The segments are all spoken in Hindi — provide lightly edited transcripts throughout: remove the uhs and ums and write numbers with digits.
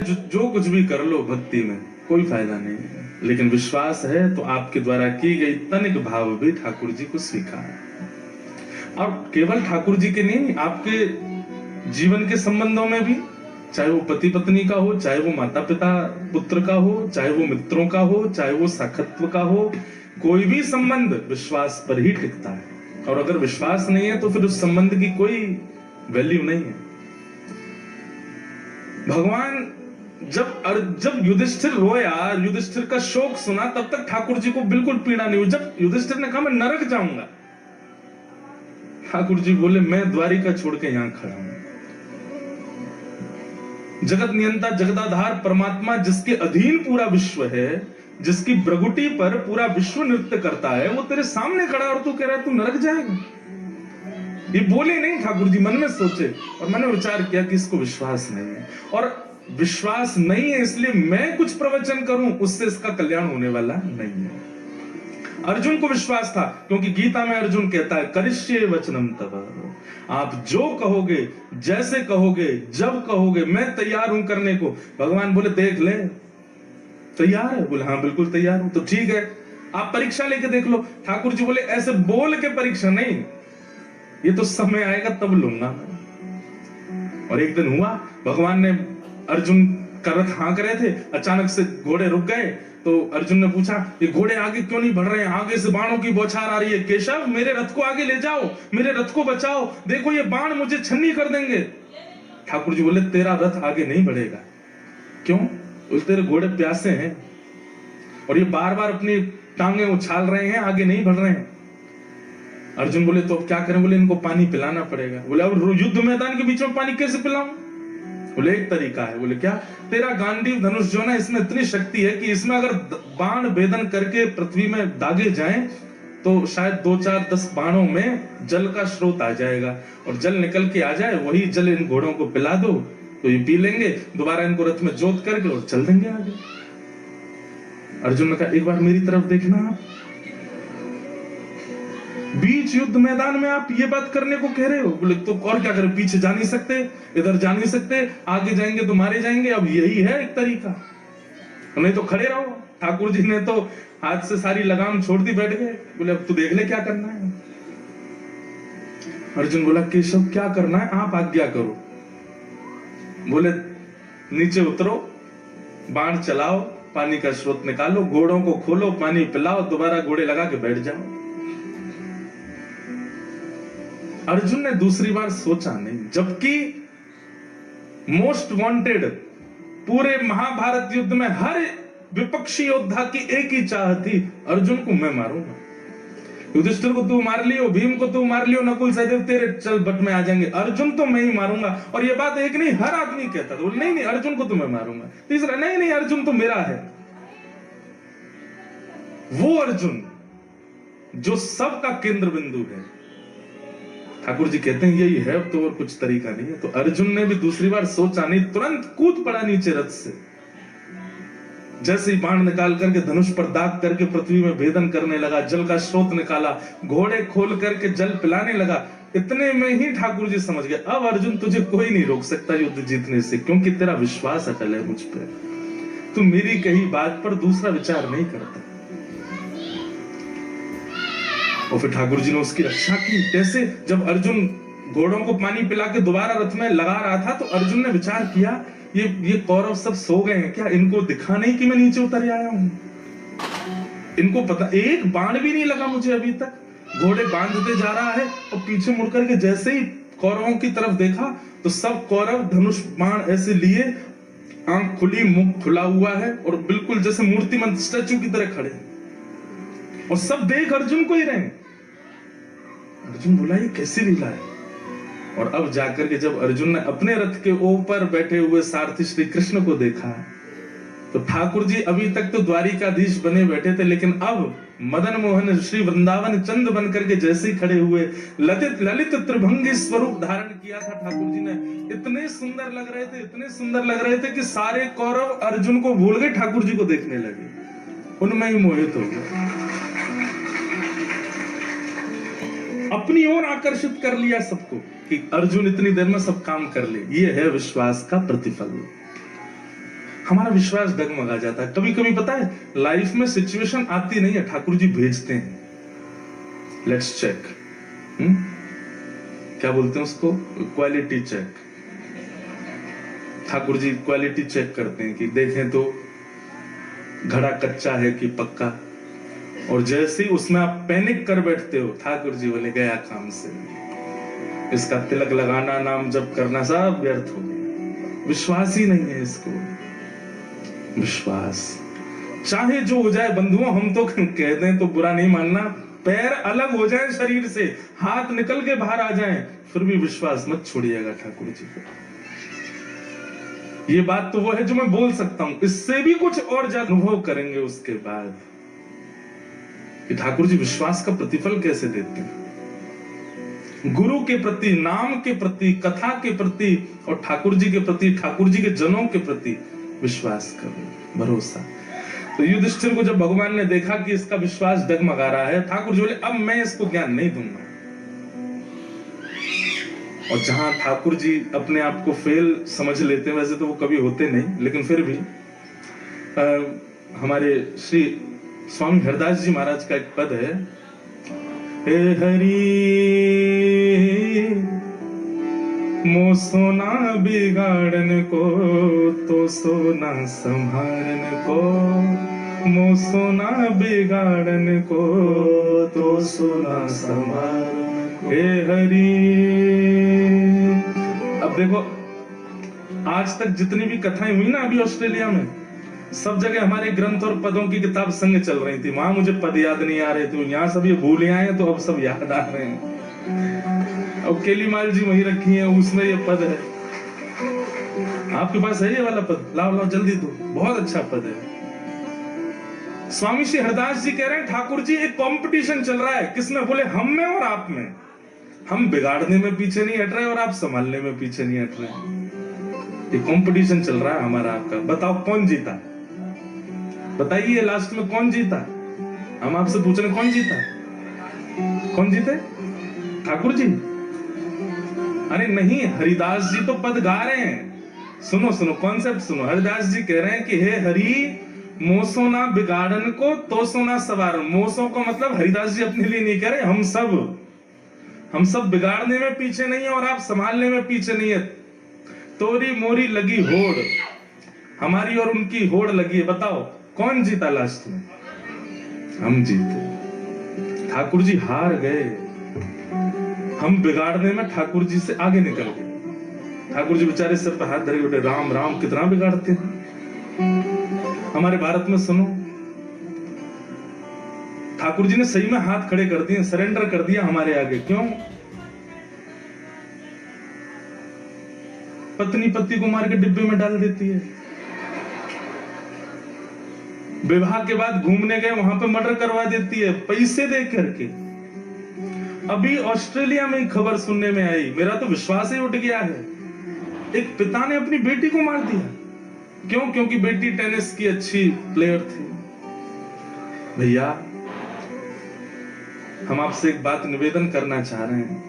जो कुछ भी कर लो भक्ति में कोई फायदा नहीं है, लेकिन विश्वास है तो आपके द्वारा की गई तनिक भाव भी ठाकुर जी को स्वीकार है। और केवल ठाकुर जी के नहीं, आपके जीवन के संबंधों में भी, चाहे वो पति पत्नी का हो, चाहे वो माता पिता पुत्र का हो, चाहे वो मित्रों का हो, चाहे वो सखत्व का हो, कोई भी संबंध विश्वास पर ही टिकता है। और अगर विश्वास नहीं है तो फिर उस संबंध की कोई वैल्यू नहीं है। भगवान जब युधिष्ठिर रोया, युधिष्ठिर का शोक सुना, तब तक ठाकुर जी को बिल्कुल पीड़ा नहीं हुई। जब युधिष्ठिर ने कहा मैं नरक जाऊंगा, ठाकुर जी बोले मैं द्वारिका छोड़ के यहां खड़ा हूं। जगत नियंता जगदाधार परमात्मा जिसके अधीन पूरा विश्व है, जिसकी भ्रगुटी पर पूरा विश्व नृत्य करता है, वो तेरे सामने खड़ा और तू कह रहा है तू नरक जाएगा। ये बोले नहीं, ठाकुर जी मन में सोचे और मैंने विचार किया कि इसको विश्वास नहीं है, और विश्वास नहीं है इसलिए मैं कुछ प्रवचन करूं उससे इसका कल्याण होने वाला नहीं है। अर्जुन को विश्वास था, क्योंकि गीता में अर्जुन कहता है करिष्ये वचनम तव, आप जो कहोगे, जैसे कहोगे, जब कहोगे, मैं तैयार हूं करने को। भगवान बोले देख ले, तैयार है? बोले हाँ बिल्कुल तैयार हूं। तो ठीक है, आप परीक्षा लेके देख लो। ठाकुर जी बोले ऐसे बोल के परीक्षा नहीं, ये तो समय आएगा तब लूंगा। और एक दिन हुआ, भगवान ने अर्जुन का रथ हाँक रहे थे, अचानक से घोड़े रुक गए। तो अर्जुन ने पूछा ये घोड़े आगे क्यों नहीं बढ़ रहे हैं? आगे से बाणों की बौछार आ रही है। केशव मेरे रथ को आगे ले जाओ, मेरे रथ को बचाओ, देखो ये बाण मुझे छन्नी कर देंगे। ठाकुर जी बोले तेरा रथ आगे नहीं बढ़ेगा। क्यों? तेरे घोड़े प्यासे हैं और ये बार बार अपनी टांगे उछाल रहे हैं, आगे नहीं बढ़ रहे हैं। अर्जुन बोले तो अब क्या करें? बोले इनको पानी पिलाना पड़ेगा। बोले अब युद्ध मैदान के बीच में पानी कैसे पिलाऊं? बोले एक तरीका है। बोले क्या? तेरा गांडीव धनुष जो ना, इसमें इतनी शक्ति है कि इसमें अगर बाण भेदन करके पृथ्वी में दागे जाएं तो शायद 2-4-10 बाणों में जल का स्रोत आ जाएगा, और जल निकल के आ जाए, वही जल इन घोड़ों को पिला दो तो ये पी लेंगे, दोबारा इनको रथ में जोत करके और चल देंगे आगे। अर्जुन ने कहा एक बार मेरी तरफ देखना, आप बीच युद्ध मैदान में आप ये बात करने को कह रहे हो? बोले तो और क्या करें? पीछे जा नहीं सकते, इधर जा नहीं सकते, आगे जाएंगे तो मारे जाएंगे। अब यही है एक तरीका, नहीं तो खड़े रहो। ठाकुर जी ने तो हाथ से सारी लगाम छोड़ दी, बैठ गए। बोले अब तू देख ले क्या करना है। अर्जुन बोला केशव क्या करना है? आप आज्ञा करो। बोले नीचे उतरो, बाण चलाओ, पानी का स्रोत निकालो, घोड़ों को खोलो, पानी पिलाओ, दोबारा घोड़े लगा के बैठ जाओ। अर्जुन ने दूसरी बार सोचा नहीं, जबकि मोस्ट वांटेड पूरे महाभारत युद्ध में हर विपक्षी योद्धा की एक ही चाह थी, अर्जुन को मैं मारूंगा। युधिष्ठिर को तू मार लियो, भीम को तू मार लियो, नकुल सहदेव तेरे चल बट में आ जाएंगे, अर्जुन तो मैं ही मारूंगा। और ये बात एक नहीं, हर आदमी कहता था नहीं नहीं अर्जुन को तो मैं मारूंगा। तीसरा नहीं नहीं अर्जुन तो मेरा है। वो अर्जुन जो सबका केंद्र बिंदु है। ठाकुर जी कहते हैं यही है, अब तो और कुछ तरीका नहीं है। तो अर्जुन ने भी दूसरी बार सोचा नहीं, तुरंत कूद पड़ा नीचे रथ से। जैसे ही बाण निकाल करके धनुष पर दाग करके पृथ्वी में भेदन करने लगा, जल का स्रोत निकाला, घोड़े खोल करके जल पिलाने लगा। इतने में ही ठाकुर जी समझ गए अब अर्जुन तुझे कोई नहीं रोक सकता युद्ध जीतने से, क्योंकि तेरा विश्वास अटल है मुझ पर, तू मेरी कही बात पर दूसरा विचार नहीं करता। और फिर ठाकुर जी ने उसकी रक्षा की। कैसे? जब अर्जुन घोड़ों को पानी पिला के दोबारा रथ में लगा रहा था तो अर्जुन ने विचार किया ये कौरव सब सो गए हैं क्या? इनको दिखा नहीं कि मैं नीचे उतर आया हूं? इनको पता, एक बाण भी नहीं लगा मुझे अभी तक। घोड़े बांधते जा रहा है और पीछे मुड़ करके जैसे ही कौरवों की तरफ देखा तो सब कौरव धनुष बाण ऐसे लिए, आंख खुली, मुख खुला हुआ है और बिल्कुल जैसे मूर्तिमंत स्टैचू की तरह खड़े, और सब देख अर्जुन को ही रहे। अर्जुन बोला ये कैसी लीला है? और अब जाकर के जब अर्जुन ने अपने रथ के ऊपर बैठे हुए सारथी श्री कृष्ण को देखा तो ठाकुर जी अभी तक तो द्वारिकाधीश बने बैठे थे, लेकिन अब मदन मोहन श्री वृंदावन चंद बन करके जैसे ही खड़े हुए, ललित त्रिभंगी स्वरूप धारण किया था ठाकुर जी ने। इतने सुंदर लग रहे थे, इतने सुंदर लग रहे थे कि सारे कौरव अर्जुन को भूल गए, ठाकुर जी को देखने लगे, उनमें ही मोहित हो गए, अपनी ओर आकर्षित कर लिया सबको कि अर्जुन इतनी देर में सब काम कर ले। ये है विश्वास का प्रतिफल। हमारा विश्वास डगमगा जाता है। कभी कभी पता है लाइफ में सिचुएशन आती नहीं है, ठाकुर जी भेजते हैं, लेट्स चेक, क्या बोलते हैं उसको, quality check. Thakur ji quality check करते हैं कि देखें तो घड़ा कच्चा है कि पक्का, और जैसे ही उसमें आप पैनिक कर बैठते हो, ठाकुर जी बोले गया काम से, इसका तिलक लगाना, नाम जप करना सब व्यर्थ हो गया, विश्वास ही नहीं है इसको। विश्वास चाहे जो हो जाए बंधुओं, हम तो कह दें तो बुरा नहीं मानना, पैर अलग हो जाए शरीर से, हाथ निकल के बाहर आ जाएं, फिर भी विश्वास मत छोड़िएगा ठाकुर जी को। ये बात तो वो है जो मैं बोल सकता हूं, इससे भी कुछ और ज्यादा अनुभव करेंगे उसके बाद कि ठाकुर जी विश्वास का प्रतिफल कैसे देते हैं। गुरु के प्रति, नाम के प्रति, कथा के प्रति और ठाकुर जी के प्रति, ठाकुर जी के जनों के प्रति विश्वास करो, भरोसा। तो युधिष्ठिर को जब भगवान ने देखा कि इसका विश्वास डगमगा रहा है, ठाकुर जी बोले अब मैं इसको ज्ञान नहीं दूंगा। और जहां ठाकुर जी अपने आप को फेल समझ लेते हैं, वैसे तो वो कभी होते नहीं, लेकिन फिर भी हमारे श्री स्वामी हरदास जी महाराज का एक पद है, हे हरि मो सोना बिगाड़न को तो सोना संभारन को, मो सोना बिगाड़न को तो सोना संभारन को, हे हरि। अब देखो आज तक जितनी भी कथाएं हुई ना अभी ऑस्ट्रेलिया में, सब जगह हमारे ग्रंथ और पदों की किताब संग चल रही थी, वहां मुझे पद याद नहीं आ रहे थे, यहाँ सब ये भूल आए तो अब सब याद आ रहे हैं। अब केलीमाल जी वहीं रखी है, उसमें ये पद है, आपके पास है ये वाला पद, लाओ लाओ जल्दी दो, बहुत अच्छा पद है। स्वामी श्री हरदास जी कह रहे हैं ठाकुर जी एक कंपटीशन चल रहा है, किसमें, बोले हम में और आप में। हम बिगाड़ने में पीछे नहीं हट रहे और आप संभालने में पीछे नहीं हट रहे, ये कंपटीशन चल रहा है हमारा आपका। बताओ कौन जीता, बताइए लास्ट में कौन जीता। हम आपसे पूछ रहे कौन जीता, कौन जीते, ठाकुर जी? अरे नहीं, हरिदास जी तो पद गा रहे हैं, सुनो सुनो कॉन्सेप्ट सुनो। हरिदास जी कह रहे हैं कि हे हरि मोसो ना बिगाड़न को तो सोना सवार। मोसो को मतलब हरिदास जी अपने लिए नहीं कह रहे, हम सब बिगाड़ने में पीछे नहीं है और आप संभालने में पीछे नहीं है। तोरी मोरी लगी होड़, हमारी और उनकी होड़ लगी है। बताओ कौन जीता लास्ट में? हम जीते, ठाकुर जी हार गए। हम बिगाड़ने में ठाकुर जी से आगे निकल गए। ठाकुर जी बेचारे सिर पर हाथ धरे उठे, राम राम कितना बिगाड़ते हैं। हमारे भारत में सुनो, ठाकुर जी ने सही में हाथ खड़े कर दिए, सरेंडर कर दिया हमारे आगे। क्यों? पत्नी पति को मार के डिब्बे में डाल देती है, विवाह के बाद घूमने गए वहां पे मर्डर करवा देती है पैसे दे करके। अभी ऑस्ट्रेलिया में खबर सुनने में आई, मेरा तो विश्वास ही उठ गया है। एक पिता ने अपनी बेटी को मार दिया। क्यों? क्योंकि बेटी टेनिस की अच्छी प्लेयर थी। भैया हम आपसे एक बात निवेदन करना चाह रहे हैं,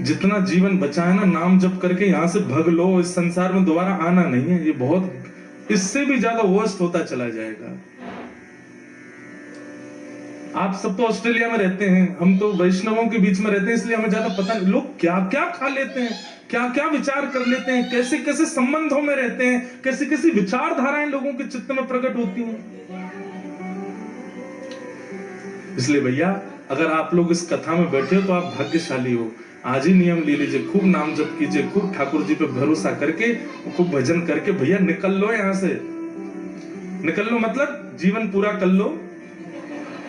जितना जीवन बचा है ना, नाम जप करके यहां से भग लो, इस संसार में दोबारा आना नहीं है। ये बहुत, इससे भी ज्यादा वर्स्ट होता चला जाएगा। आप सब तो ऑस्ट्रेलिया में रहते हैं, हम तो वैष्णवों के बीच में रहते हैं, इसलिए हमें ज्यादा पता नहीं लोग क्या क्या खा लेते हैं, क्या क्या विचार कर लेते हैं, कैसे कैसे संबंधों में रहते हैं, कैसी कैसी विचारधाराएं लोगों के चित्त में प्रकट होती हैं। इसलिए भैया अगर आप लोग इस कथा में बैठे हो तो आप भाग्यशाली हो। आज ही नियम ले लीजिए, खूब नाम जप कीजिए, खूब ठाकुर जी पे भरोसा करके, खूब भजन करके भैया निकल लो यहां से। निकल लो मतलब जीवन पूरा कर लो,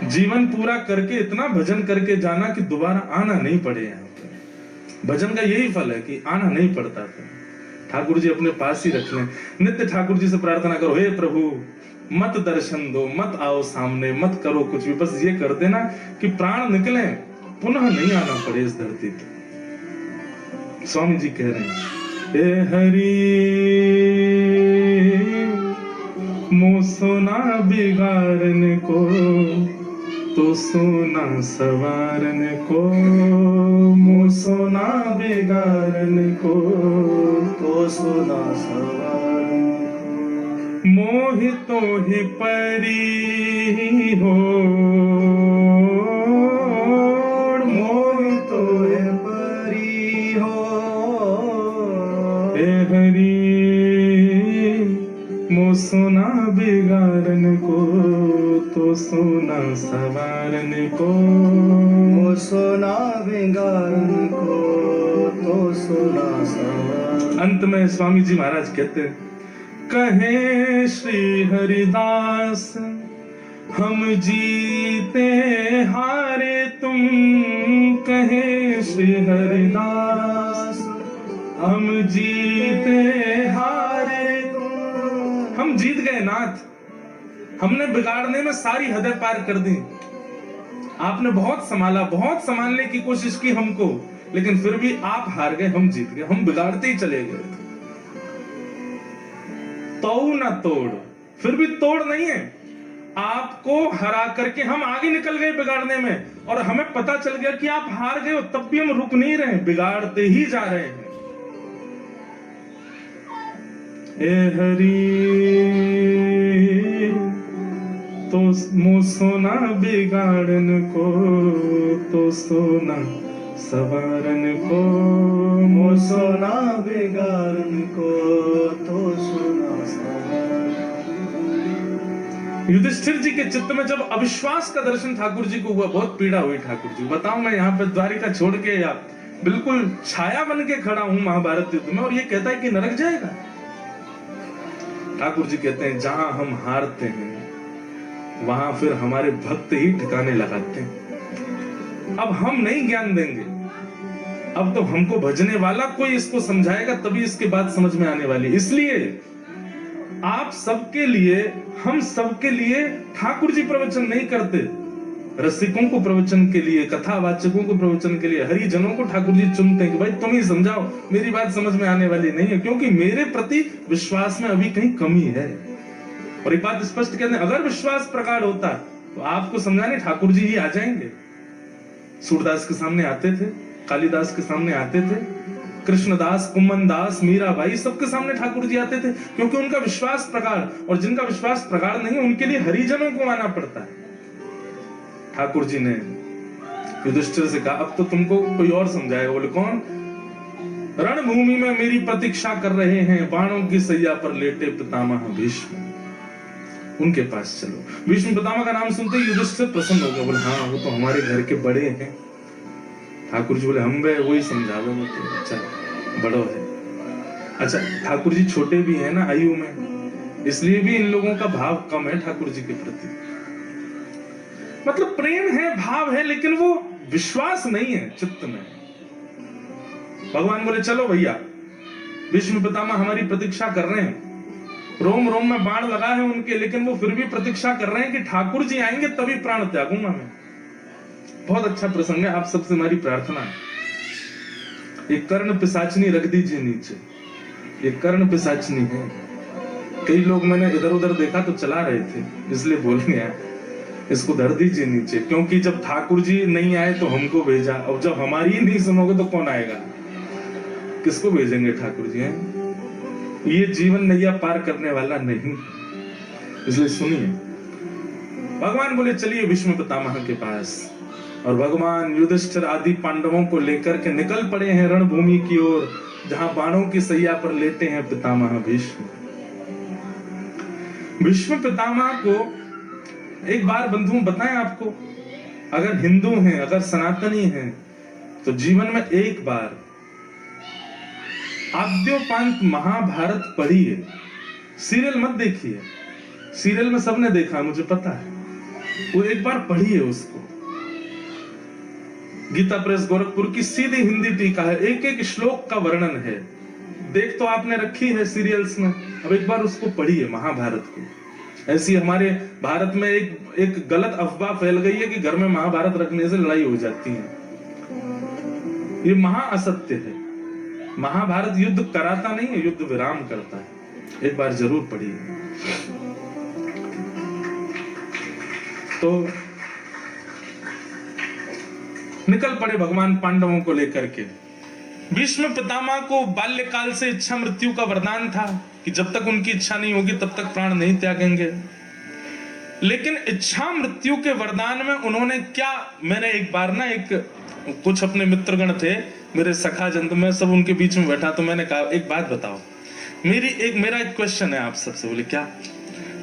जीवन पूरा करके इतना भजन करके जाना कि दोबारा आना नहीं पड़े यहाँ पे। भजन का यही फल है कि आना नहीं पड़ता था। ठाकुर जी अपने पास ही रख लें। नित्य ठाकुर जी से प्रार्थना करो, हे प्रभु मत दर्शन दो, मत आओ सामने, मत करो कुछ भी, बस ये कर देना कि प्राण निकले, पुनः नहीं आना पड़े इस धरती पे। स्वामी जी कह रहे हैं, हे हरि मो सोना बिगाड़न को तो सोना सवारन को, मो सोना बिगाड़न को तो सोना सवारन को। मोहितो ही परी हो, मोहितो ही परी हो। हे हरि मो सोना बिगाड़न को तो सोना सवारन को, वो सोना बिगाड़न को तो सोना सवार। अंत में स्वामी जी महाराज कहते हैं, कहे श्री हरिदास हम जीते हारे तुम, कहे श्री हरिदास हम जीते हारे तुम। हम जीत गए नाथ, हमने बिगाड़ने में सारी हदें पार कर दी। आपने बहुत संभाला, बहुत संभालने की कोशिश की हमको, लेकिन फिर भी आप हार गए, हम जीत गए। हम बिगाड़ते ही चले गए। तोड़ ना तोड़, फिर भी तोड़ नहीं है। आपको हरा करके हम आगे निकल गए बिगाड़ने में, और हमें पता चल गया कि आप हार गए हो, तब भी हम रुक नहीं रहे, बिगाड़ते ही जा रहे हैं। ए हरि तो मो सोना बिगाड़न को तो सोना सवारन को, वो सोना बिगाड़न को तो सोना सवार। युधिष्ठिर जी के चित्त में जब अविश्वास का दर्शन ठाकुर जी को हुआ, बहुत पीड़ा हुई ठाकुर जी। बताऊं, मैं यहाँ पे द्वारिका छोड़ के या बिल्कुल छाया बन के खड़ा हूं महाभारत युद्ध में, और ये कहता है कि नरक जाएगा। ठाकुर जी कहते हैं, जहां हम हारते हैं वहां फिर हमारे भक्त ही ठिकाने लगाते हैं। अब हम नहीं ज्ञान देंगे, अब तो हमको भजने वाला कोई इसको समझाएगा, तभी इसके बाद समझ में आने वाली। इसलिए आप सबके लिए, हम सबके लिए ठाकुर जी प्रवचन नहीं करते। रसिकों को प्रवचन के लिए, कथावाचकों को प्रवचन के लिए, हरिजनों को ठाकुर जी चुनते हैं कि भाई तुम ही समझाओ, मेरी बात समझ में आने वाली नहीं है, क्योंकि मेरे प्रति विश्वास में अभी कहीं कमी है। और एक बात स्पष्ट कहते हैं, अगर विश्वास प्रगाढ़ होता तो आपको समझाने ठाकुर जी ही आ जाएंगे। सूरदास के सामने आते थे, कालिदास के सामने आते थे, कृष्णदास, कुम्मन दास, मीराबाई, सबके सामने ठाकुर जी आते थे, क्योंकि उनका विश्वास प्रगाढ़। और जिनका विश्वास प्रगाढ़ नहीं, उनके लिए हरिजनों को आना पड़ता है। ठाकुर जी ने युधिष्ठिर से कहा, अब तो तुमको कोई और समझाएगा। बोले कौन? रणभूमि में मेरी प्रतीक्षा कर रहे हैं बाणों की सैया पर लेटे पितामह भीष्म, उनके पास चलो। भीष्म पितामह का नाम सुनते ही युधिष्ठिर प्रसन्न हो गए। बोले हाँ, वो तो हमारे घर के बड़े हैं। ठाकुर जी बोले, हम वे वही समझावे, वो तो अच्छा बड़ो है। अच्छा, ठाकुर जी छोटे भी हैं ना आयु में, इसलिए भी इन लोगों का भाव कम है ठाकुर जी के प्रति। मतलब प्रेम है, भाव है, लेकिन वो विश्वास नहीं है चित्त में। भगवान बोले, चलो भैया, भीष्म पितामह हमारी प्रतीक्षा कर रहे हैं, रोम रोम में बाण लगा है उनके, लेकिन वो फिर भी प्रतीक्षा कर रहे हैं कि ठाकुर जी आएंगे तभी प्राण त्यागूंगा मैं। बहुत अच्छा प्रसंग है, आप सबसे हमारी प्रार्थना है, ये कर्ण पिशाचनी रख दीजिए नीचे। ये कर्ण पिशाचनी है। कई लोग मैंने इधर उधर देखा तो चला रहे थे, इसलिए बोल गया, इसको धर दीजिए नीचे, क्योंकि जब ठाकुर जी नहीं आए तो हमको भेजा, और जब हमारी ही नहीं सुनोगे तो कौन आएगा? किसको भेजेंगे ठाकुर जी? हैं ये जीवन नैया पार करने वाला नहीं, इसलिए सुनिए। भगवान बोले, चलिए भीष्म पितामह के पास। और भगवान युधिष्ठिर आदि पांडवों को लेकर के निकल पड़े हैं रणभूमि की ओर, जहां बाणों की सैया पर लेटे हैं पितामह भीष्म। भीष्म पितामह को एक बार बंधुओं बताएं आपको, अगर हिंदू हैं, अगर सनातनी हैं, तो जीवन में एक बार आद्योपांत महाभारत पढ़िए। सीरियल मत देखिए, सीरियल में सबने देखा, मुझे पता है, वो एक बार पढ़िए उसको। गीता प्रेस गोरखपुर की सीधी हिंदी टीका है, एक एक श्लोक का वर्णन है। देख तो आपने रखी है सीरियल्स में, अब एक बार उसको पढ़िए महाभारत को। ऐसी हमारे भारत में एक गलत अफवाह फैल गई है कि घर में महाभारत रखने से लड़ाई हो जाती है। ये महा असत्य है। महाभारत युद्ध कराता नहीं है, युद्ध विराम करता है। एक बार जरूर पढ़िए। तो निकल पड़े भगवान पांडवों को लेकर के। भीष्म पितामह को बाल्यकाल से इच्छा मृत्यु का वरदान था कि जब तक उनकी इच्छा नहीं होगी तब तक प्राण नहीं त्यागेंगे। लेकिन इच्छा मृत्यु के वरदान में उन्होंने क्या, मैंने एक बार ना कुछ अपने मित्रगण थे, मेरे सखा जन, मैं सब उनके बीच में बैठा, तो मैंने कहा एक बात बताओ, मेरा एक क्वेश्चन है आप सबसे। बोले क्या?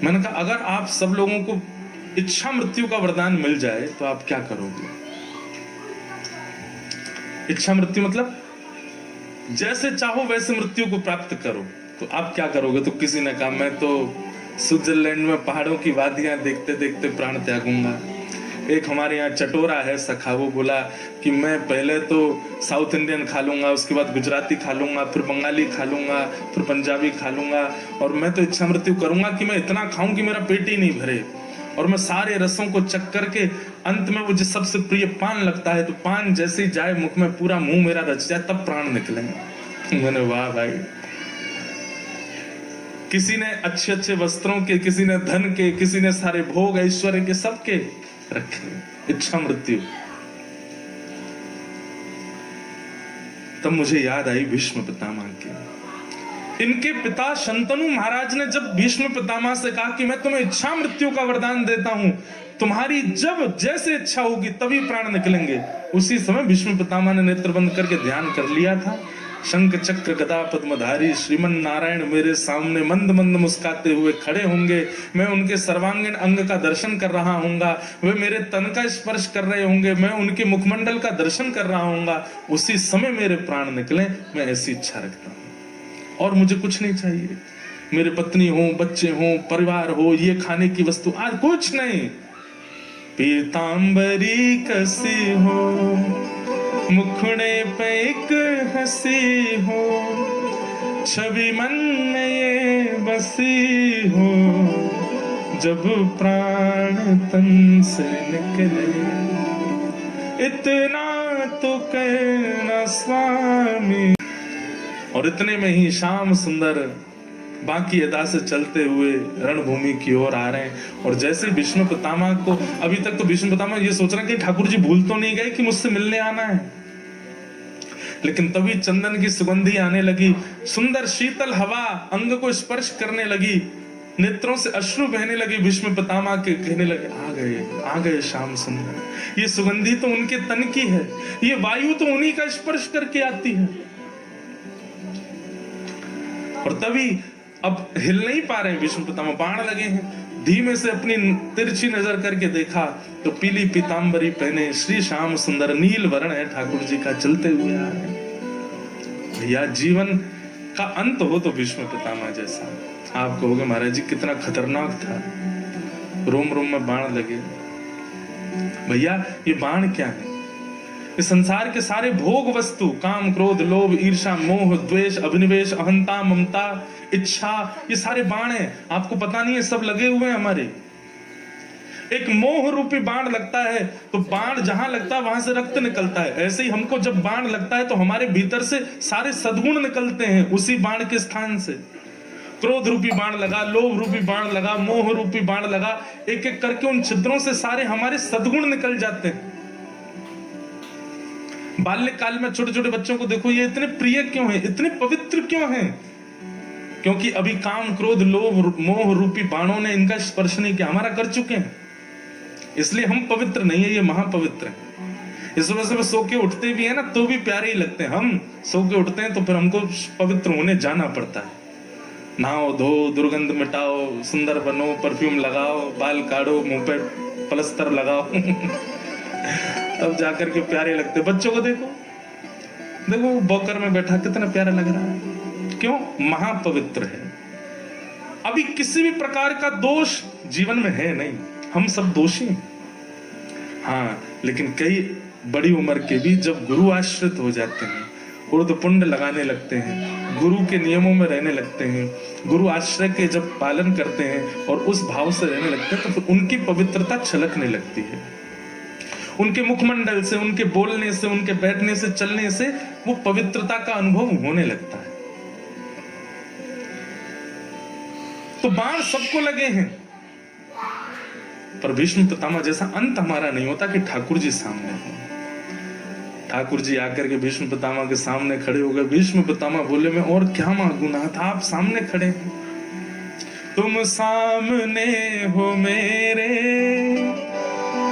मैंने कहा अगर आप सब लोगों को इच्छा मृत्यु का वरदान मिल जाए तो आप क्या करोगे? इच्छा मृत्यु मतलब जैसे चाहो वैसे मृत्यु को प्राप्त करो, तो आप क्या करोगे? तो किसी ने कहा मैं तो स्विट्जरलैंड में पहाड़ों की वादियां देखते देखते प्राण त्यागूंगा। एक हमारे यहाँ चटोरा है सखा, वो बोला कि मैं पहले तो साउथ इंडियन खा लूंगा, उसके बाद गुजराती खा लूंगा, फिर बंगाली खा लूंगा, फिर पंजाबी खा लूंगा, और मैं तो इच्छा मृत्यु करूंगा कि मैं इतना खाऊं कि मेरा पेट ही नहीं भरे, और मैं सारे रसों को चख करके अंत में मुझे सबसे प्रिय पान लगता है, तो पान जैसे ही जाए मुख में पूरा मुंह मेरा रच जाए तब प्राण निकलेंगे। मैंने वाह भाई, किसी ने अच्छे अच्छे वस्त्रों के, किसी ने धन के, किसी ने सारे भोग ऐश्वर्य के, सबके रखे इच्छा मृत्यु। तब मुझे याद आई भीष्म पितामह की। इनके पिता शंतनु महाराज ने जब भीष्म पितामह से कहा कि मैं तुम्हें इच्छा मृत्यु का वरदान देता हूं, तुम्हारी जब जैसे इच्छा होगी तभी प्राण निकलेंगे, उसी समय भीष्म पितामह ने नेत्र बंद करके ध्यान कर लिया था। शंख चक्र गदा पद्मधारी श्रीमन नारायण मेरे सामने मंद मंद मुस्काते हुए खड़े होंगे, मैं उनके सर्वांगीण अंग का दर्शन कर रहा हूंगा, वे मेरे तन का स्पर्श कर रहे होंगे, मैं उनके मुखमंडल का दर्शन कर रहा हूंगा, उसी समय मेरे प्राण निकले। मैं ऐसी इच्छा रखता हूं और मुझे कुछ नहीं चाहिए। मेरे पत्नी हो, बच्चे हो, परिवार हो, ये खाने की वस्तु आज कुछ नहीं। पीतांबरी कसी हो, मुखड़े पे एक हंसी हो, छवि मन में ये बसी हो, जब प्राण तन से निकले, इतना तो कहना स्वामी। और इतने में ही श्याम सुंदर बाकी अदा से चलते हुए रणभूमि की ओर आ रहे हैं। और जैसे भीष्म पितामह को, अभी तक तो भीष्म पितामह ये सोच रहे हैं कि ठाकुर जी भूल तो नहीं गए कि मुझसे मिलने आना है, लेकिन तभी चंदन की सुगंधी आने लगी, सुंदर शीतल हवा अंग को स्पर्श करने लगी, नेत्रों से अश्रु बहने लगे। भीष्म पितामह के कहने लगे आ गए श्याम सुंदर। ये सुगंधी तो उनके तन की है, ये वायु तो उन्हीं का स्पर्श करके आती है। और तभी अब हिल नहीं पा रहे हैं भीष्म पितामह, बाण लगे हैं। धीमे से अपनी तिरछी नजर करके देखा तो पीली पीतांबरी पहने श्री श्याम सुंदर, नील वर्ण है ठाकुर जी का, चलते हुए आ रहे हैं। भैया जीवन का अंत हो तो भीष्म पितामह जैसा। आप कहोगे महाराज जी कितना खतरनाक था, रोम रोम में बाण लगे। भैया ये बाण क्या है? इस संसार के सारे भोग वस्तु, काम क्रोध लोभ ईर्षा मोह द्वेष अभिनिवेश अहंता ममता इच्छा, ये सारे बाण हैं। आपको पता नहीं है, सब लगे हुए हैं हमारे। एक मोह रूपी बाण लगता है तो बाण जहां लगता है वहां से रक्त निकलता है। ऐसे ही हमको जब बाण लगता है तो हमारे भीतर से सारे सद्गुण निकलते हैं उसी बाण के स्थान से। क्रोध रूपी बाण लगा, लोभ रूपी बाण लगा, मोह रूपी बाण लगा, एक एक करके उन छिद्रों से सारे हमारे सद्गुण निकल जाते हैं। बाल्यकाल में छोटे छोटे बच्चों को देखो, ये इतने प्रिय क्यों हैं, इतने पवित्र क्यों हैं? क्योंकि अभी काम क्रोध लोभ मोह रूपी बाणों ने इनका स्पर्श नहीं किया, हमारा कर चुके हैं, इसलिए हम पवित्र नहीं है, ये महापवित्र है। इस वजह से सो के उठते भी है ना तो भी प्यारे ही लगते हैं। हम सो के उठते हैं तो फिर हमको पवित्र होने जाना पड़ता है। नहाओ धो, दुर्गंध मिटाओ, सुंदर बनो, परफ्यूम लगाओ, बाल काटो, मुंह पे प्लस्तर लगाओ तब जाकर के प्यारे लगते। बच्चों को देखो देखो, बॉकर में बैठा कितना प्यारा लग रहा है, क्यों? महापवित्र है। अभी किसी भी प्रकार का दोष जीवन में है नहीं, हम सब दोषी हैं। हाँ, लेकिन कई बड़ी उम्र के भी जब गुरु आश्रित हो जाते हैं, उर्दपुंड लगाने लगते हैं, गुरु के नियमों में रहने लगते हैं, गुरु आश्रय के जब पालन करते हैं और उस भाव से रहने लगते हैं, तो फिर उनकी पवित्रता छलकने लगती है। उनके मुखमंडल से, उनके बोलने से, उनके बैठने से, चलने से वो पवित्रता का अनुभव होने लगता है। तो बाण सबको लगे हैं, पर भीष्म पितामह जैसा अंत हमारा नहीं होता कि ठाकुर जी सामने हो। ठाकुर जी आकर के भीष्म पितामह के सामने खड़े हो गए। भीष्म पितामह बोले, मैं और क्या मांगू नाथ, आप सामने खड़े हैं। तुम सामने हो मेरे,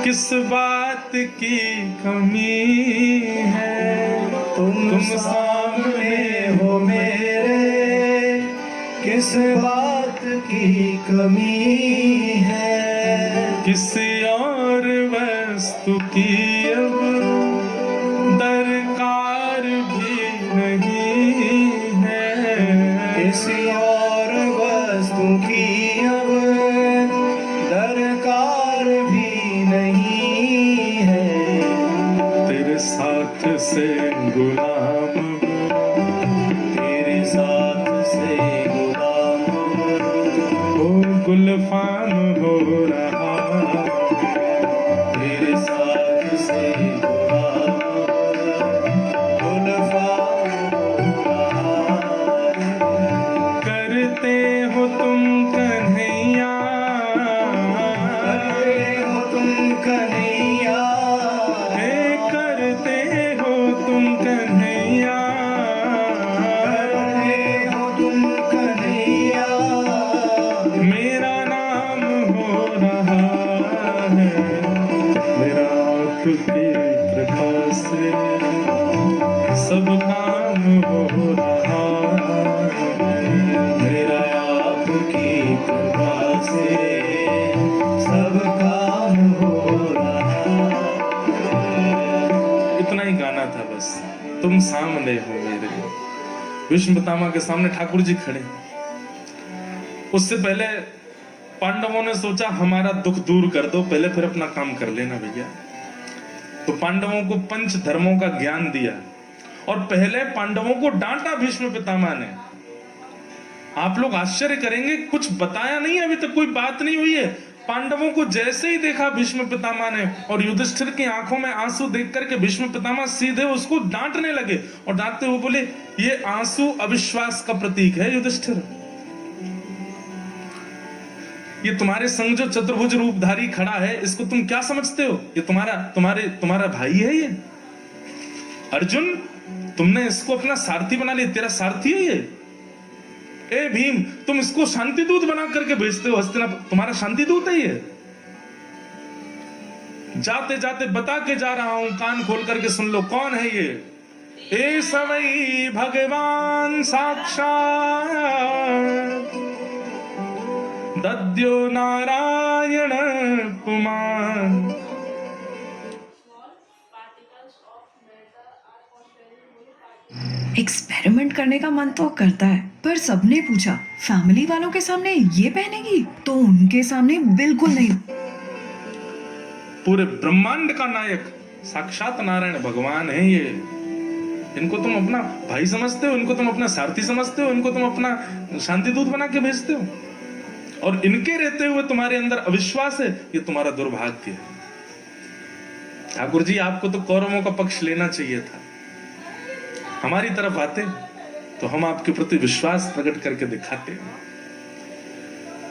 किस बात की कमी है। तुम सामने हो मेरे, किस बात की कमी है। किसी और वस्तु की अब दरकार भी नहीं है। किसी और वस्तु की अब दरकार भी नहीं है। तेरे साथ से गुलाम, तेरे साथ से गुलाम ओ गुलफाम हो रहा। तेरे साथ से गुलाम गुलफाम हो रहा। करते हो तुम कन्हैया, करते हो तुम कन्हैया, करते हो तुम कन्हैया। करते हो तुम कन्हैया। मेरा नाम हो रहा है, मेरा आपकी कृपा से सब काम हो रहा है। मेरा आपकी कृपा से सब काम हो रहा है। इतना ही गाना था बस। तुम सामने हो मेरे। भीष्म पितामह के सामने ठाकुर जी खड़े। उससे पहले पांडवों ने सोचा हमारा दुख दूर कर दो, पहले फिर अपना काम कर लेना भैया। तो पांडवों को पंच धर्मों का ज्ञान दिया और पहले पांडवों को डांटा भीष्म पितामह ने। आप लोग आश्चर्य करेंगे, कुछ बताया नहीं, अभी तक कोई बात नहीं हुई है। पांडवों को जैसे ही देखा भीष्म पितामह ने और युधिष्ठिर की आंखों में आंसू देख करके भीष्म पितामह सीधे उसको डांटने लगे और डांटते हुए बोले, ये आंसू अविश्वास का प्रतीक है युधिष्ठिर। ये तुम्हारे संग जो चतुर्भुज रूपधारी खड़ा है, इसको तुम क्या समझते हो? ये तुम्हारा भाई है ये अर्जुन। तुमने इसको अपना सारथी बना लिया, तेरा सारथी है ये। ए भीम, तुम इसको शांति दूत बना करके भेजते हो हस्तिनापुर, तुम्हारा शांति दूत है ये। जाते जाते बता के जा रहा हूं, कान खोल करके सुन लो, कौन है ये? ए सवई भगवान साक्षात दद्यो नारायण पुमान। एक्सपेरिमेंट करने का मन तो करता है, पर सबने पूछा फैमिली वालों के सामने ये पहनेगी, तो उनके सामने बिल्कुल नहीं। पूरे ब्रह्मांड का नायक साक्षात नारायण भगवान है ये। इनको तुम अपना भाई समझते हो, इनको तुम अपना सारथी समझते हो, इनको तुम अपना शांति दूत बना के भेजते हो, और इनके रहते हुए तुम्हारे अंदर अविश्वास है। ये तुम्हारा दुर्भाग्य है। ठाकुर जी, आपको तो कौरवों का पक्ष लेना चाहिए था। हमारी तरफ आते तो हम आपके प्रति विश्वास प्रकट करके दिखाते।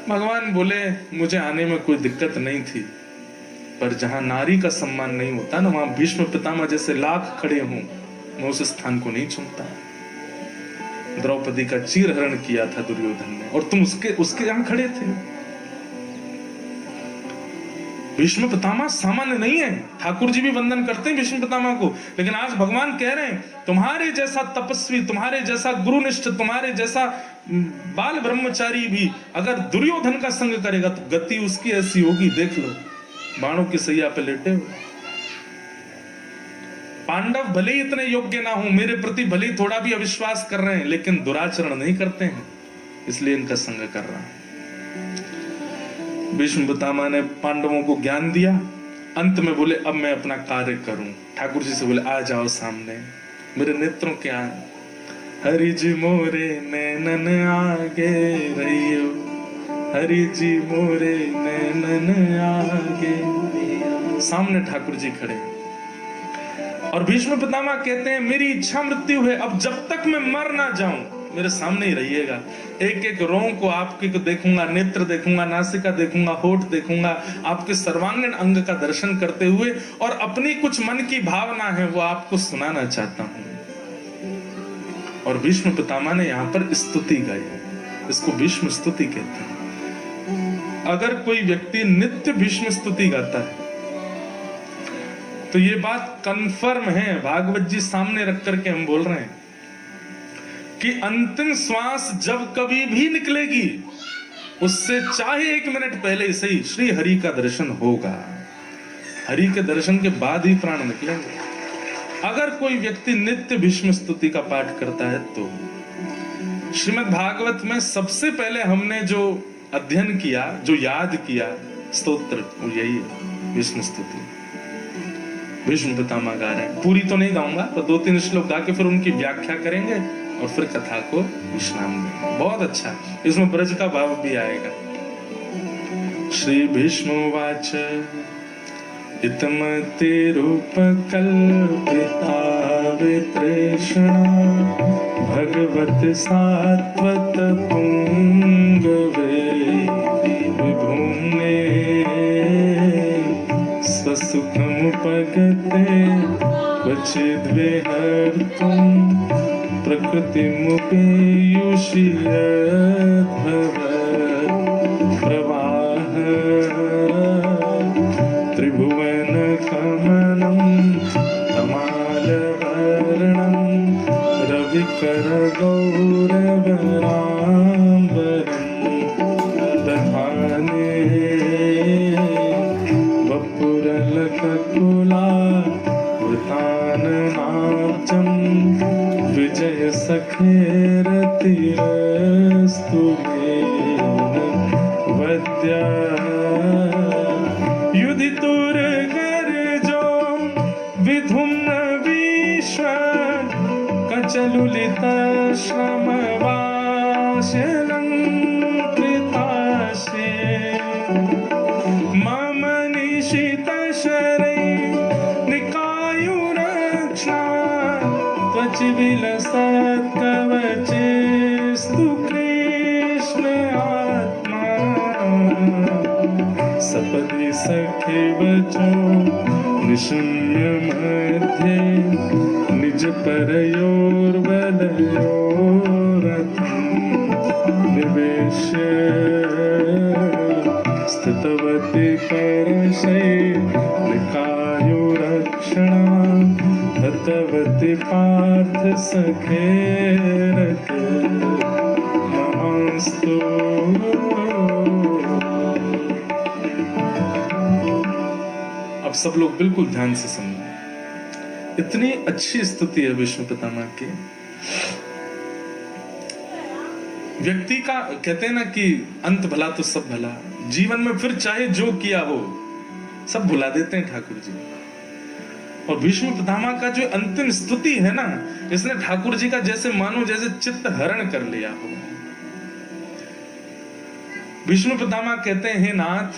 भगवान बोले, मुझे आने में कोई दिक्कत नहीं थी, पर जहां नारी का सम्मान नहीं होता ना, वहां भीष्म पितामह जैसे लाख खड़े हों, मैं उस स्थान को नहीं चुनता। द्रौपदी का चीरहरण किया था दुर्योधन ने, और तुम उसके यहां खड़े थे। भीष्म पितामह सामान्य नहीं है। ठाकुर जी भी वंदन करते हैं भीष्म पितामह को, लेकिन आज भगवान कह रहे हैं, तुम्हारे जैसा तपस्वी, तुम्हारे जैसा गुरुनिष्ठ, तुम्हारे जैसा बाल ब्रह्मचारी भी अगर दुर्योधन का संग करेगा तो गति उसकी ऐसी होगी, देख लो, बाणों की सैया पे लेटे हो। पांडव भले ही इतने योग्य ना हो, मेरे प्रति भले ही थोड़ा भी अविश्वास कर रहे हैं, लेकिन दुराचरण नहीं करते हैं, इसलिए इनका संग कर रहा हूं। भीष्म पितामह ने पांडवों को ज्ञान दिया, अंत में बोले अब मैं अपना कार्य करूं। ठाकुर जी से बोले आ जाओ सामने, मेरे नेत्रों के आए। हरि जी मोरे नैनन आगे रहियो, हरि जी मोरे नैनन आगे। सामने ठाकुर जी खड़े और भीष्म पितामह कहते हैं, मेरी इच्छा मृत्यु है, अब जब तक मैं मर ना जाऊं मेरे सामने ही रहिएगा। एक एक रों को आपके को देखूंगा, नेत्र देखूंगा, नासिका देखूंगा, होठ देखूंगा, आपके सर्वांगीण अंग का दर्शन करते हुए और अपनी कुछ मन की भावना है वो आपको सुनाना चाहता हूं। और भीष्म पितामह ने यहाँ पर स्तुति गाई, इसको भीष्म स्तुति कहते हैं। अगर कोई व्यक्ति नित्य भीष्म स्तुति गाता है तो ये बात कंफर्म है, भागवत जी सामने रख करके हम बोल रहे हैं कि अंतिम श्वास जब कभी भी निकलेगी उससे चाहे 1 मिनट पहले ही सही श्री हरि का दर्शन होगा। हरि के दर्शन के बाद ही प्राण निकलेंगे। अगर कोई व्यक्ति नित्य भीष्म स्तुति का पाठ करता है तो श्रीमद् भागवत में सबसे पहले हमने जो अध्ययन किया, जो याद किया स्तोत्र, वो यही है, भीष्म स्तुति। भीष्म पितामह गा रहे हैं, पूरी तो नहीं गाऊंगा, तो 2-3 श्लोक गा के फिर उनकी व्याख्या करेंगे और फिर कथा को विश्राम देंगे। बहुत अच्छा, इसमें ब्रज का भाव भी आएगा। श्री भीष्मोवाच इतमते रूपकल्पिता वितृष्णा भगवत सात्वत पुंगवे विभुम्ने स्वसुखमुपगते क्वचिद्विहर्तुं प्रकृतिमुपेयुषि यद्भवत् प्रवाह त्रिभुवनगमनं तमालवर्णं रविकरगौरवराम्बरं दधाने वपुरलककुला वृताननाब्जं विजय सखेरतिरस्तु मेन वद्या युधितुर्गर्जो विधुम्न विश्व कचलुलितश्रमवाशलङ्कृताशे मम निशितशरै निकायुरक्षा त्वचिविलसत्कवचेस्तु कृष्ण आत्मा सपदि सखे वचो निशम्य मध्ये निज परयोर्वलयोरथं निवेश्य स्थितवती परशैलिकायुरक्षणा हतवती पार्थ सखेरथ महास्तु। अब सब लोग बिल्कुल ध्यान से सुनिए, इतनी अच्छी स्तुति है भीष्म पितामह की। व्यक्ति का कहते हैं ना कि अंत भला तो सब भला, जीवन में फिर चाहे जो किया हो सब भुला देते हैं ठाकुर जी। और भीष्म पितामह का जो अंतिम स्तुति है ना, इसने ठाकुर जी का जैसे मानो जैसे चित्त हरण कर लिया हो। भीष्म पितामह कहते हैं, हे नाथ,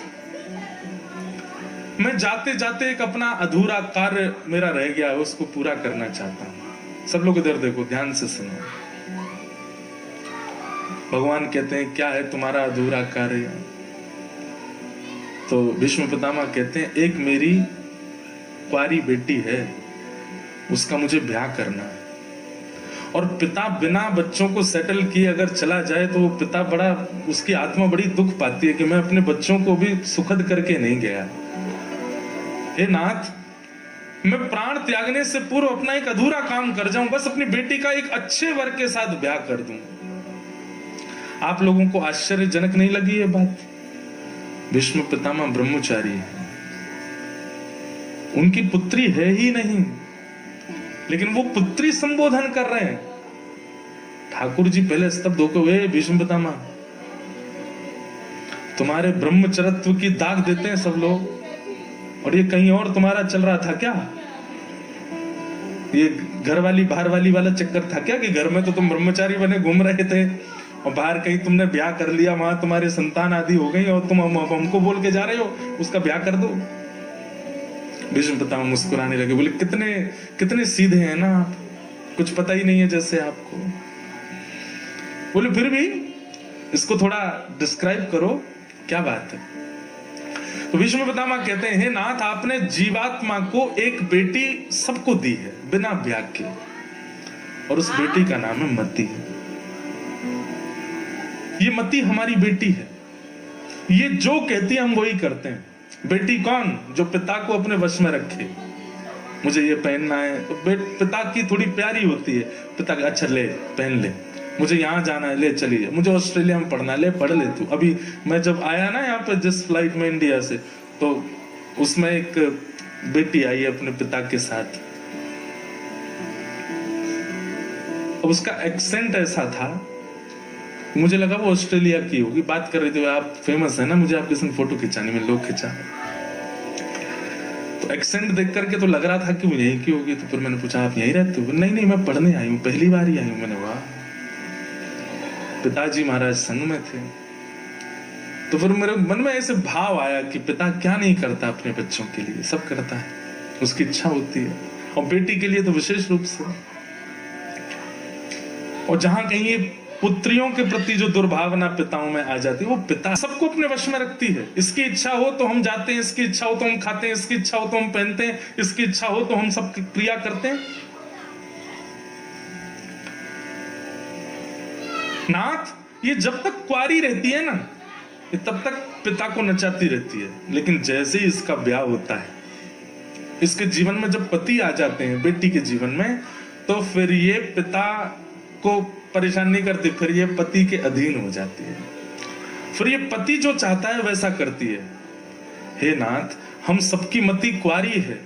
मैं जाते जाते एक अपना अधूरा कार्य मेरा रह गया है, उसको पूरा करना चाहता हूं। सब लोग इधर देखो, ध्यान से सुनो। भगवान कहते हैं, क्या है तुम्हारा अधूरा कार्य? तो भीष्म पितामह कहते हैं, एक मेरी कुंवारी बेटी है, उसका मुझे ब्याह करना है। और पिता बिना बच्चों को सेटल किए अगर चला जाए तो पिता बड़ा, उसकी आत्मा बड़ी दुख पाती है कि मैं अपने बच्चों को भी सुखद करके नहीं गया। हे नाथ, मैं प्राण त्यागने से पूर्व अपना एक अधूरा काम कर जाऊं, बस अपनी बेटी का एक अच्छे वर के साथ ब्याह कर दूं। आप लोगों को आश्चर्यजनक नहीं लगी ये बात? भीष्म पितामह ब्रह्मचारी है, उनकी पुत्री है ही नहीं, लेकिन वो पुत्री संबोधन कर रहे हैं। ठाकुर जी पहले स्तब्ध होकर, वे भीष्म पितामह, तुम्हारे ब्रह्मचर्यत्व की दाग देते हैं सब लोग, और ये कहीं और तुम्हारा चल रहा था क्या? ये घर वाली बाहर वाली वाला चक्कर था क्या कि घर में तो तुम ब्रह्मचारी बने घूम रहे थे और बाहर कहीं तुमने ब्याह कर लिया, वहां तुम्हारे संतान आदि हो गई और तुम हमको बोल के जा रहे हो उसका ब्याह कर दो। भीष्म पितामह मुस्कुराने लगे, बोले कितने कितने सीधे हैं ना आप, कुछ पता ही नहीं है जैसे आपको। बोले फिर भी इसको थोड़ा डिस्क्राइब करो, क्या बात है? तो विष्णु पितामह कहते हैं, हे नाथ, आपने जीवात्मा को एक बेटी सबको दी है बिना ब्याह के, और उस बेटी का नाम है मति। ये मति हमारी बेटी है, ये जो कहती है हम वही करते हैं। बेटी कौन? जो पिता को अपने वश में रखे। मुझे ये पहनना है तो पिता की थोड़ी प्यारी होती है, पिता का अच्छा ले पहन ले, मुझे यहाँ जाना है ले चलिए, मुझे ऑस्ट्रेलिया में पढ़ना है ले पढ़ ले तू। अभी मैं जब आया ना यहाँ पे जिस फ्लाइट में इंडिया से, तो उसमें एक बेटी आई अपने पिता के साथ, उसका एक्सेंट ऐसा था, मुझे लगा वो ऑस्ट्रेलिया की होगी। बात कर रही थी, आप फेमस है ना, मुझे आपके संग फोटो खिंचानी में, लोग खिंचा। तो एक्सेंट देख करके तो लग रहा था कि वो यहीं की होगी। तो फिर मैंने पूछा, आप यहीं रहते हो? नहीं नहीं, मैं पढ़ने आई हूँ, पहली बार ही आई हूँ। मैंने, वाह, पिताजी महाराज संग में थे। तो फिर मेरे मन में ऐसे भाव आया कि पिता क्या नहीं करता अपने बच्चों के लिए, सब करता है, उसकी इच्छा होती है, और बेटी के लिए तो विशेष रूप से। और जहां कहीं ये पुत्रियों के प्रति जो दुर्भावना पिताओं में आ जाती है, वो पिता सबको अपने वश में रखती है। इसकी इच्छा हो तो हम जाते हैं, इसकी इच्छा हो तो हम खाते हैं, इसकी इच्छा हो तो हम पहनते हैं, इसकी इच्छा हो तो हम सब क्रिया करते हैं। नाथ, ये जब तक कुंवारी रहती है ना, ये तब तक पिता को नचाती रहती है, लेकिन जैसे ही इसका ब्याह होता है, इसके जीवन में जब पति आ जाते हैं बेटी के जीवन में, तो फिर ये पिता को परेशान नहीं करती, फिर ये पति के अधीन हो जाती है, फिर ये पति जो चाहता है वैसा करती है। हे नाथ, हम सबकी मति कुंवारी है,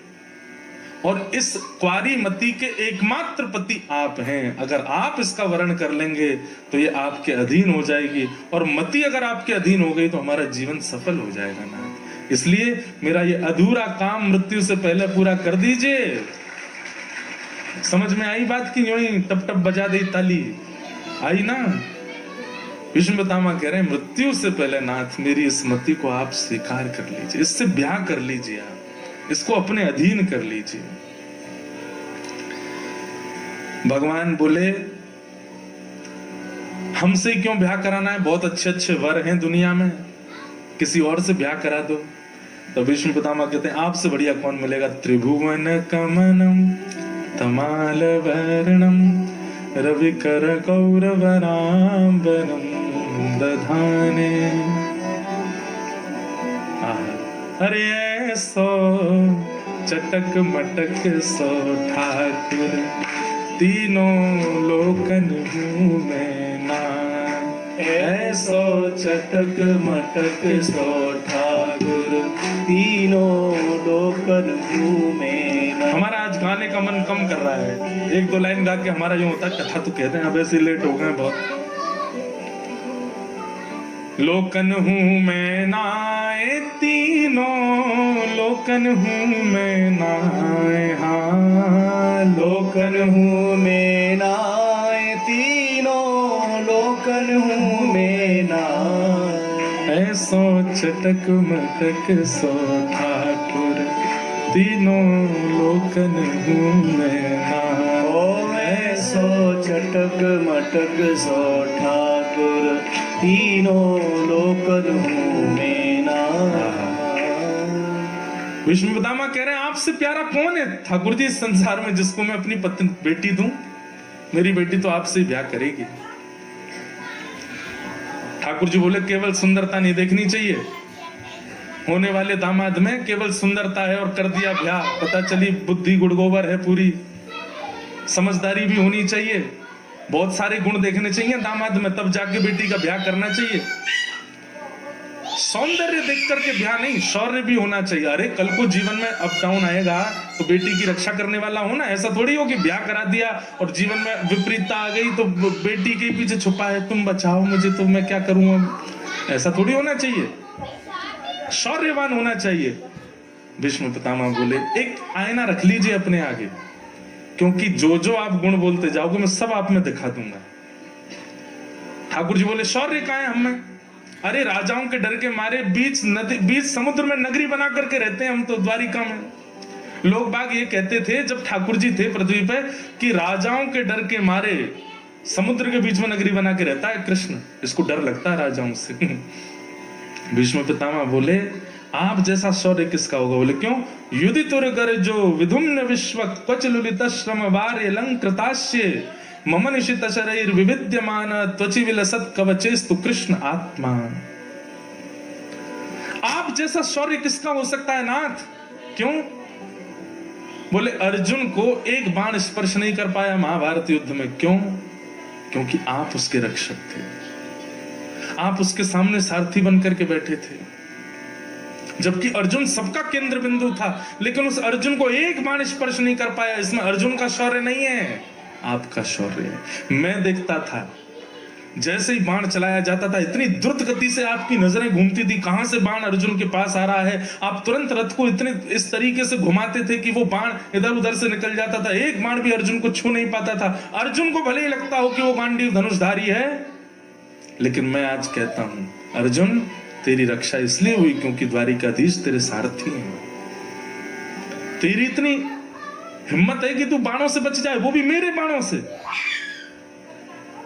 और इस कुंवारी मति के एकमात्र पति आप हैं। अगर आप इसका वर्ण कर लेंगे तो ये आपके अधीन हो जाएगी, और मति अगर आपके अधीन हो गई तो हमारा जीवन सफल हो जाएगा नाथ। इसलिए मेरा ये अधूरा काम मृत्यु से पहले पूरा कर दीजिए। समझ में आई बात की? यूं ही टप टप बजा दी ताली, आई ना? विष्णु पितामह कह रहे हैं, मृत्यु से पहले नाथ मेरी इस मति को आप स्वीकार कर लीजिए, इससे ब्याह कर लीजिए, आप इसको अपने अधीन कर लीजिए। भगवान बोले, हमसे क्यों ब्याह कराना है? बहुत अच्छे अच्छे वर हैं दुनिया में, किसी और से ब्याह करा दो। तो विष्णु पितामह कहते हैं, आपसे बढ़िया कौन मिलेगा? त्रिभुवन कमनम तमाल वर्णम रविकर कौरवरांबरम दधाने। अरे ऐसो चटक मटक सो ठाकुर, तीनों लोकन हूँ मैं ना। ऐसो चटक मटक सो ठाकुर, तीनों लोकन हूँ मैं ना। हमारा आज गाने का मन कम कर रहा है, एक दो लाइन गा के हमारा यूं होता है, कथा तो कहते हैं, अब ऐसे लेट हो गए बहुत। लोकन हूँ मैं नाए, तीनों लोकन हूँ मैं नाए, हाँ लोकन हूँ मैं नाए, तीनों लोकन हूँ मैं नाए। ऐसो चटक मटक सो ठाकुर, तीनों लोकन हूँ मैं नाए। ओ ऐसो चटक मटक सो ठाकुर, तीनों लोकन हूँ मैं नाए। विष्णु पितामह कह रहे हैं, आपसे प्यारा कौन है ठाकुर जी इस संसार में, जिसको मैं अपनी पत्नी बेटी दूं? मेरी बेटी तो आपसे ही ब्याह करेगी। ठाकुर जी बोले, केवल सुंदरता नहीं देखनी चाहिए, होने वाले दामाद में केवल सुंदरता है और कर दिया ब्याह, पता चली बुद्धि गुड़गोबर है पूरी, समझदारी भी होनी चाहिए, बहुत सारे गुण देखने चाहिए दामाद में, तब जाके बेटी का ब्याह करना चाहिए। सौंदर्य देख करके ब्याह नहीं, शौर्य भी होना चाहिए। अरे कल को जीवन में अप डाउन आएगा तो बेटी की रक्षा करने वाला हो ना, ऐसा थोड़ी हो कि ब्याह करा दिया और जीवन में विपरीतता आ गई तो बेटी के पीछे छुपा है, तुम बचाओ मुझे तो मैं क्या करूं अब, ऐसा थोड़ी होना चाहिए, शौर्यवान होना चाहिए। विष्णु पितामह बोले, एक आईना रख लीजिए अपने आगे, क्योंकि जो जो आप गुण बोलते जाओगे मैं सब आप में दिखा दूंगा। ठाकुर जी बोले, शौर्य कहाँ है हमें? अरे राजाओं के डर के मारे बीच नदी, बीच समुद्र में नगरी बना करके रहते हैं हम तो द्वारिका में। लोग बाग ये कहते थे जब ठाकुर जी थे पृथ्वी पे कि राजाओं के डर के मारे समुद्र के बीच में नगरी बना के रहता है कृष्ण, इसको डर लगता है राजाओं से। भीष्म पितामह बोले आप जैसा शौर्य किसका होगा? बोले क्यों? युधितुर गर्जो विधुम्न विश्व क्वच लुलित श्रम वार्य लंकृताश्य मम निशित शरैर विविद्यमान त्वचि विलसत कवचेस्तु कृष्ण आत्मा। आप जैसा शौर्य किसका हो सकता है नाथ? क्यों? बोले अर्जुन को एक बाण स्पर्श नहीं कर पाया महाभारत युद्ध में। क्यों? क्योंकि आप उसके रक्षक थे, आप उसके सामने सारथी बनकर के बैठे थे। जबकि अर्जुन सबका केंद्र बिंदु था, लेकिन उस अर्जुन को एक बाण स्पर्श नहीं कर पाया। इसमें अर्जुन का शौर्य नहीं है, आपका शौर्य है। मैं देखता था जैसे ही बाण चलाया जाता था, इतनी द्रुत गति से आपकी नजरें घूमती थी, कहां से बाण अर्जुन के पास आ रहा है। आप तुरंत रथ को इतने इस तरीके से घुमाते थे कि वो बाण इधर उधर से निकल जाता था, एक बाण भी अर्जुन को छू नहीं पाता था। अर्जुन को भले ही लगता हो कि वो गांडीव धनुषधारी है, लेकिन मैं आज कहता हूं अर्जुन तेरी रक्षा इसलिए हुई क्योंकि द्वारिकाधीश तेरे सारथी हैं। तेरी इतनी हिम्मत है कि तू बाणों से बच जाए, वो भी मेरे बाणों से।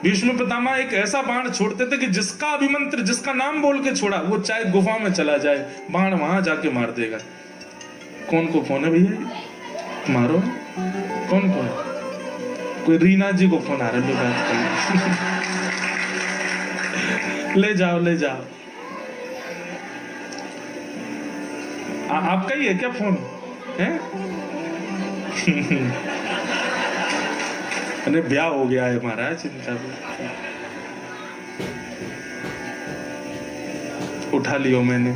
भीष्म पितामह एक ऐसा बाण छोड़ते थे कि जिसका अभिमंत्र, जिसका नाम बोल के छोड़ा, वो चाहे गुफा में चला जाए, बाण वहां जाके मार देगा। कौन को फोन है भैया? मारो। कौन को है? कोई रीना जी को फोन आ रहा है, बात कर। ले जाओ ले जाओ। आपका ही है क्या फोन? है? अरे ब्याह हो गया है महाराज इनका भी। उठा लियो मैंने।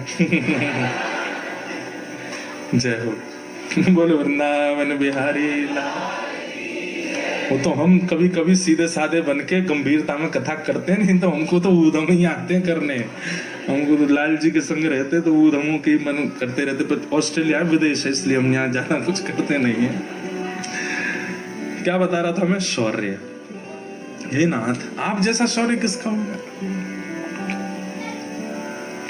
जय हो। बोले वृंदावन बिहारी लाल। वो तो हम कभी कभी सीधे साधे बन के गंभीरता में कथा करते नहीं, तो हमको तो ऊधम ही आते हैं करने। हमको तो लाल जी के संग रहते तो ऊधमों के मन करते रहते, पर ऑस्ट्रेलिया विदेश है इसलिए हम यहाँ ज्यादा कुछ करते नहीं है। क्या बता रहा था मैं? शौर्य। हे नाथ आप जैसा शौर्य किसका होगा?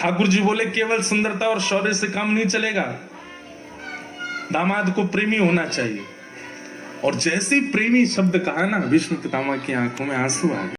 ठाकुर जी बोले केवल सुंदरता और शौर्य से काम नहीं चलेगा, दामाद को प्रेमी होना चाहिए। और जैसे प्रेमी शब्द कहा ना, भीष्म पितामह की आंखों में आंसू आ गए।